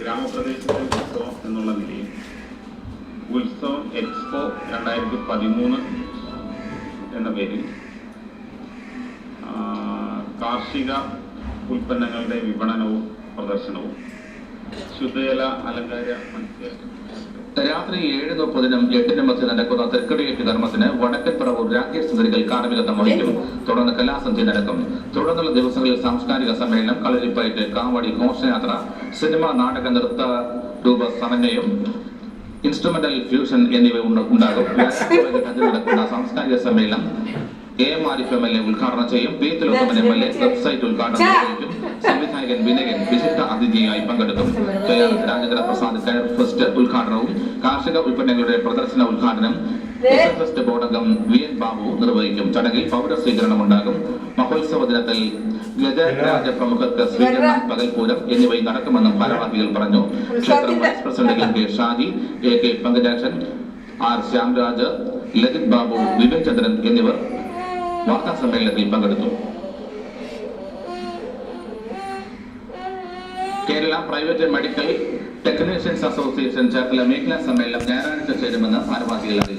ഗ്രാമപ്രദേശത്തെ ഉത്സവം എന്നുള്ള നിലയിൽ ഉത്സവം എക്സ്പോ 2013 എന്ന പേരിൽ കാർഷിക ഉൽപ്പന്നങ്ങളുടെ വിപണനവും പ്രദർശനവും ശുദ്ധജല അലങ്കാര മത്സ്യ രാത്രി 7:30-നും 8-നും മധ്യ നടക്കുന്ന തൃക്കടിയേറ്റ് കർമ്മത്തിന് വടക്കൻപറവൂർ രാകേഷ് സുന്ദരികൾ കാർമ്മികത്വം വഹിക്കും. തുടർന്ന് കലാസന്ധ്യ നടക്കും. തുടർന്നുള്ള ദിവസങ്ങളിൽ സാംസ്കാരിക സമ്മേളനം, കളരിപ്പയറ്റ്, കാവടി, ഘോഷയാത്ര, സിനിമ, നാടക, നൃത്ത രൂപ സമന്വയം, ഇൻസ്ട്രുമെന്റൽ ഫ്യൂഷൻ എന്നിവ ഉണ്ടാകും. നടക്കുന്ന സാംസ്കാരിക സമ്മേളനം AMRF MLA ഉദ്ഘാടനം ചെയ്യും. പി തിലോത്തമൻ MLA വെബ്സൈറ്റ് ഉദ്ഘാടനം നിർവഹിക്കും. സംവിധായകൻ വിനയൻ വിശിഷ്ട അതിഥിയായി പങ്കെടുക്കും. രാജേന്ദ്ര പ്രസാദ് കെയർ ഫെസ്റ്റ് ഉദ്ഘാടനവും കാർഷിക ഉൽപ്പന്നങ്ങളുടെ പ്രദർശന ഉദ്ഘാടനം ഫെസ്റ്റ് ബോർഡംഗം VN ബാബു നിർവഹിക്കും. ചടങ്ങിൽ പൗരസ്വീകരണം ഉണ്ടാകും. മഹോത്സവ ദിനത്തിൽ ഗജരാജ പ്രമുഖർക്ക് സ്വീകരണം, പകൽപൂരം എന്നിവയും നടക്കുമെന്നും ഭാരവാഹികൾ പറഞ്ഞു. ക്ഷേത്രം vice president MK Shaji, AK Pankajakshan, R Shyamraj, Lajith Babu, Vipin Chandran എന്നിവർ വാർത്താ സമ്മേളനത്തിൽ പങ്കെടുത്തു. Kerala private medical technicians association Cherthala മേഖലാ സമ്മേളനം ഞായറാഴ്ച ചേരുമെന്ന് ഭാരവാഹികൾ അറിയിച്ചു.